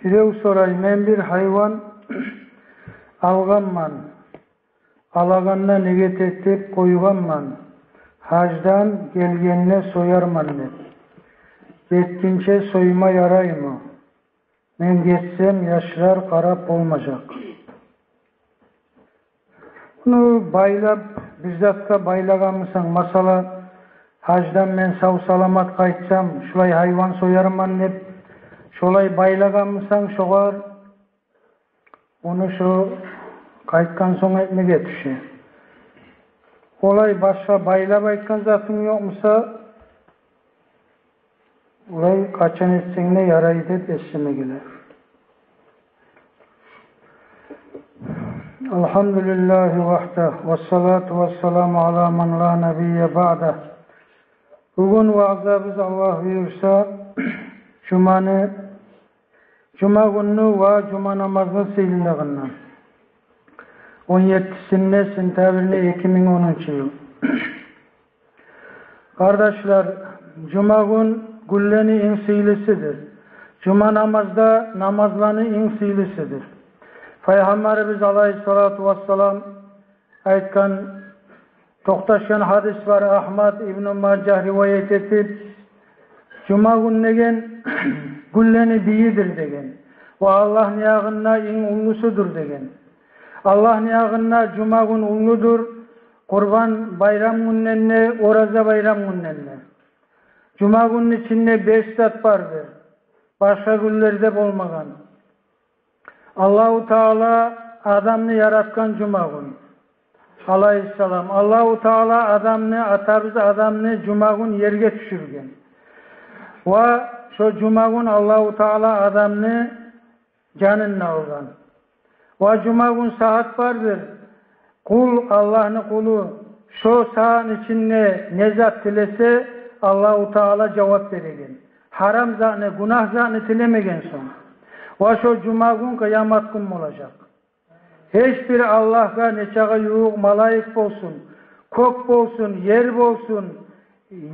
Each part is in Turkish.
Bireu soray, men bir hayvan alganman. Alaganda neget etip koyganman. Hacdan gelgenine soyarman dep. Getkinçe soyuma yarayma. Men geçsem yaşlar karap olmayacak. Bunu baylap, bizzatga baylaganmysan, masala hacdan men sağ salamat kaytsam, şulay hayvan soyarman dep, şolay baylaganmysan şogar, onu şu kaytkan soň etmege düşe. Olay başka baylap aytkan zatın yokmusa, olay kaçan etseňle yaraydı desemegiler. Elhamdülillahi vahdah ve salatu ve selamu ala man la nebiyye ba'dah. Bugün vaazda biz Allah buyursa Cuma günü ve Cuma namazını seylindiğinden 17'sinde sentabirli 2010 yıl. Kardeşler, Cuma gün gülleni en seylisidir. Cuma namazda namazlanı en seylisidir. Peygamberimiz aleyhissalatu vesselam aytkan toqtaşan hadis var, Ahmad İbn Majah rivayet etip Cuma günügen gülleni biyidir degen. Ve Allah niyagınna en ullusudur degen. Allah niyagınna Cuma gün ulludur. Kurban bayram günlerine, oraza bayram günlerine. Cuma günün içinde 5 zat vardır. Başka günlerde olmagan. Allahu Teala adamını yaratkan Cuma gün. Aleyhisselam. Allahu Teala adamını, atabız adamını Cuma gün yerge düşürgen. Ve şu Cuma gün Allahu Teala adamını canını algan. Ve Cuma gün saat vardır. Kul Allah'ın kulu şu saatin içinde ne zat dilese Allahu Teala cevap veregen. Haram zatını, günah zatını dilemegen son. Ve şu Cuma gün kıyamet gün olacak. Hiçbir Allah'a neçağa yuğuk malayık bolsun, kök bolsun, yer bolsun,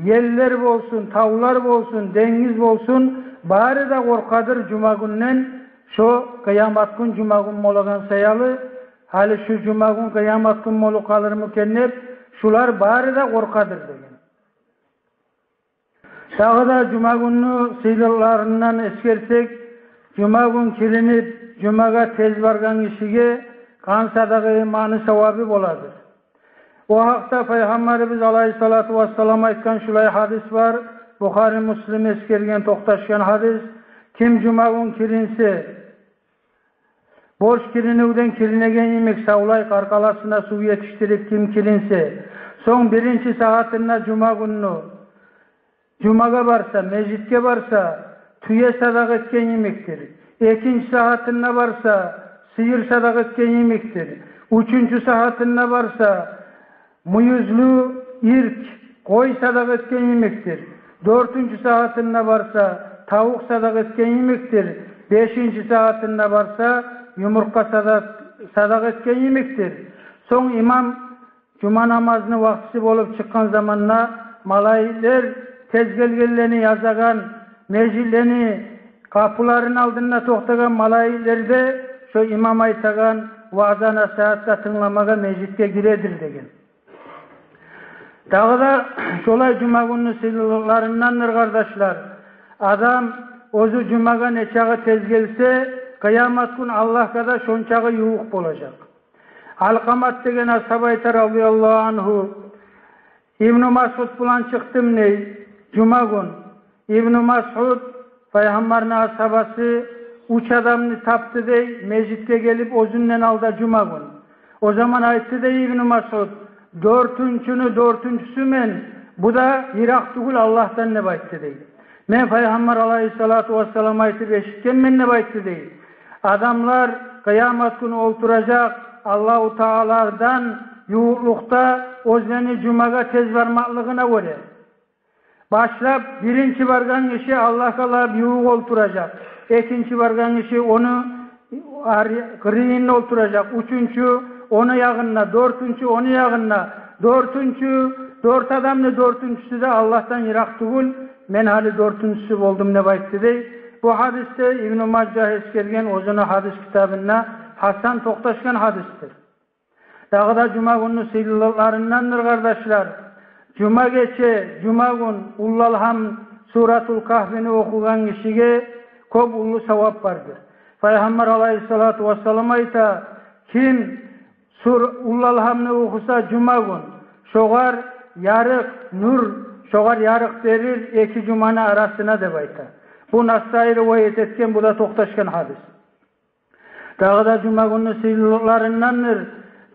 yeller bolsun, tavlar bolsun, deniz bolsun, bari da korkadır Cuma günden şu kıyamet gün Cuma gün olagan sayalı, hali şu Cuma gün kıyamet gün molu kalır mükennep, şular bari da korkadır degen. Dağı da Cuma günü seyirlarından eskersek, Cuma gün kirinip, Cuma'ga tez bargan kişiye kan sadağı imanı sevabı boladır. O hakta Peygamberimiz aleyhissalatu vesselam aytkan şulay hadis var. Bukhari Müslim eskergen toqtaşkan hadis. Kim Cuma gün kirinse, borç kirinuvden kirinegen yemek savlay karkalasına su yetiştirip kim kirinse, son birinci saatinde Cuma günü Cuma'ga barsa, mecitke barsa, tüye sadak etken yemektir. İkinci saatinde varsa sıyır sadak etken yemektir. Üçüncü saatinde varsa muyuzlu irk koy sadak etken yemektir. Dördüncü saatinde varsa tavuk sadak etken yemektir. Beşinci saatinde varsa yumurta sadak etken yemektir. Son imam Cuma namazını vaktisi olup çıkan zamanla malayikler tezgelgellerini yazagan mecillerini kapıların aldığında toxtagan malayikler de şu imam aytagan vaazda nasihatka tınlamaga mecitke giredir degen. Dağı da şolay Cuma günü sıyırlarındandır kardeşler. Adam ozu Cuma'ga neçağı tez gelse kıyamet gün Allah'a da şonçağı yuğuk olacak. Alkamat degen ashab aytar radıyallahu anhu İbn-i Mas'ud bulan çıktım ney? Cuma gün İbn-i Mas'ud Peygamberin ashabası üç adamını taptı dey, mecitke gelip özünden aldı Cuma gün. O zaman aytti dey İbn-i Mas'ud, dörtüncüsü men, bu da Irak tugul Allah'tan ne bayttı dey. Men Peygamber aleyhissalatu vesselam aytti beşikken men ne bayttı dey. Adamlar kıyamet günü oturacak Allah-u Teala'dan yuğurlukta özleni Cuma'ga tez varmaklığına göre. Başlap birinci vargan kişi Allah'a yuğuk oturacak. İkinci vargan kişi onu kırıyınla oturacak. Üçüncü onu yağınla, dörtüncü onu yağınla. Dört adamlı dörtüncüsü de Allah'tan Irak tugul. Men hali dörtüncüsü oldum ne bayttı dey. bu hadiste İbn-i Maccah eskergen ozunu hadis kitabına Hasan toqtaşkan hadistir. Dağda cuma günü sıylılarındandır kardeşler. Cuma geçe, cuma gün Ullalham Suratul Kahfini okugan kişiye köp ullu sevap vardır. Peygamber aleyhissalatu vesselam ayta, kim Ullalhamni okusa cuma gün şoğar yarık nur, şoğar yarık verir iki cumanı arasına deb ayta. Bu Nasai rivayet etken, bu da toqtaşkan hadis. Dağda cuma günü sıylılarındandır.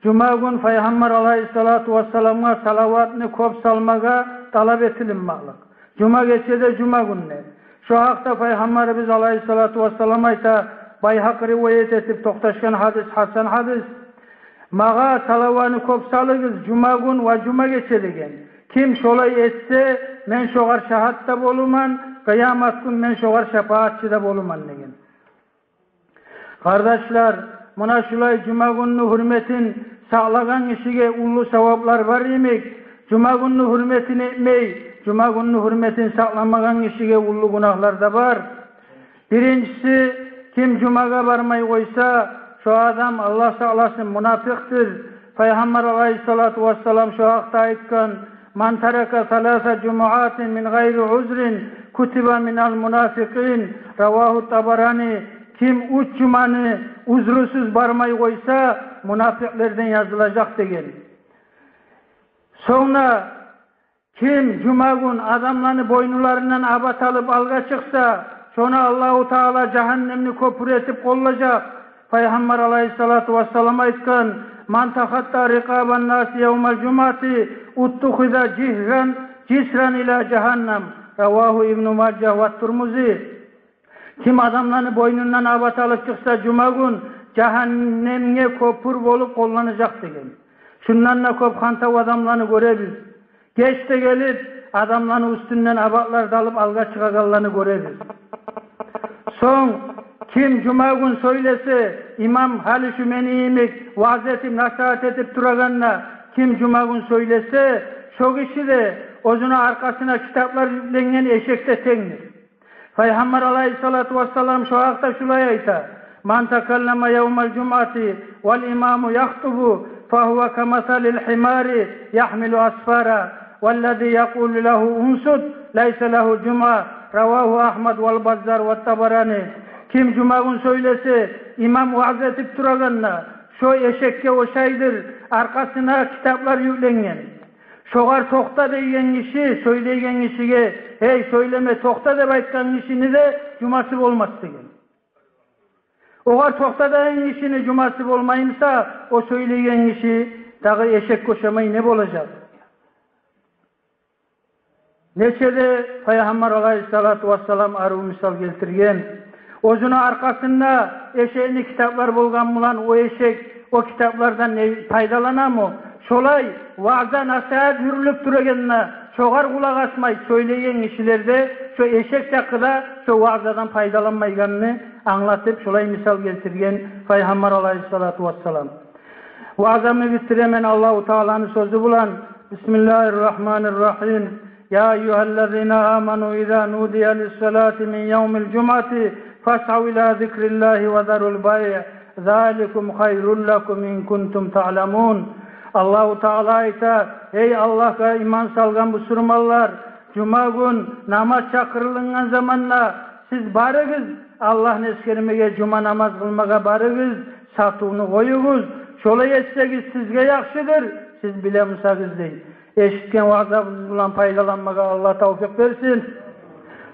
Cuma gün Peygamber aleyhissalatu vesselam'a salavatını köp salmaga talep etilinmeklik. Cuma geçede cuma gününe. Şu hakta Peygamberimiz aleyhissalatu vesselam ayta, Bayhaq rivayet etip toqtaşkan hadis, Hasan hadis. Mağa salavatını köp salığız cuma gün ve cuma geçedigen. Kim şolay etse men şoğar şahatta boluman, kıyamet gün men şoğar şefaatçi de boluman degen. Kardeşler, muna şulay cuma gününü hürmetin sağlagan kişiye ullu sevaplar var yemek. Cuma gününü hürmetin etmey, cuma gününü hürmetin sağlamagan kişiye ullu günahlar da var. Birincisi, kim cumaga barmay koysa, şu adam Allah sağlasın münafıktır. Peygamber aleyhissalatu vesselam şu hakta aytkan, man teraka salasa cumuatin min gayri uzrin kutiba minal münafikin. Ravahu Tabarani. Kim 3 cumanı uzrusuz barmayı koysa münafıklerden yazılacak degen. Sonra kim cuma gün adamlarını boynularından abat alıp alga çıksa, sonra Allahu Teala cehennemini köpür etip kollayacak. Peygamber aleyhissalatu vesselam aytkan, man tahatta rikaban nasi yevmel cumati uttukhida cisran ila cehennem. Ravahu İbn-i Maccah ve Tirmizi. Kim adamlarını boynundan abat alıp çıksa cuma gün cehennemine köpür bolup kollanacak degen. Şundan da köp hanta adamlarını görebiz. Geç de gelip adamların üstünden abatlar dalıp alga çıkagallarını görebiz. Son kim cuma gün söylese İmam Hali Şümeni'yimik vaaz etip nasihat edip duraganla kim cuma gün söylese şu kişi de ozuna arkasına kitaplar yüklengen eşekte tenir. Peygamber aleyhissalatu vesselam şu hakta şulay ayta, man takallama yevmel cumati vel imamu yaktubu fahuve kemasalil himari yahmilu asfara vellezî yekûlü lehu unsud leyse lehu cuma. Ravahu Ahmed vel Bazzar ve Tabarani. Kim cuma gün söylese imam vaaz etip duraganla şu eşekke o şeydir arkasına kitaplar yüklengen. Şoğar tokta deyen kişi söyleyen kişiye hey söyleme tokta deb aytkan kişini de cuması olmaz degen. Oğar tokta deyen kişini cuması olmayınsa o söyleyen kişi dağı eşek koşamayı ne olacak? Neçede Peygamber aleyhissalatu vesselam arı misal geltirgen. Ozuna arkasında eşeğini kitaplar bolgan bulan o eşek o kitaplardan ne faydalana mı? Şolay vaazda nasihat yürülüp duraganına şoğar kulak asmay söyleyen kişilerde şu eşek takıda şu vaazdan faydalanmayganını anlatıp şolay misal geltirgen Peygamber aleyhissalatu vesselam. Vaazımı bitiremen Allah-u Teala'nın sözü bulan Bismillahirrahmanirrahim. Ya eyyühellezine amenu izâ nudiye lissalâti min yevmil cumati fas'av ilâ zikrillâhi ve zarul bay' zâlikum hayrun lekum in kuntum ta'lemûn. Allah-u Teala ise ey Allah'a iman salgan bu surmallar cuma gün namaz çakırılıngan zamanla siz barıgız Allah'ın eskermege cuma namaz kılmaga barıgız satığını koyuguz şolay etseniz sizge yakşıdır siz bilemsagız değil. Eşitken vaazabınız bulan paydalanmaga Allah tavfik versin.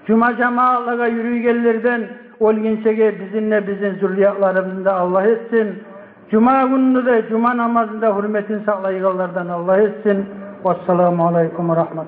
Cuma cemaatlaga yürüygellerden olginçege bizimle bizim zürriyatlarımızın da Allah etsin. Cuma gününü de cuma namazında hürmetin sağlayıgallardan Allah etsin. Vesselamu aleyküm ve rahmet.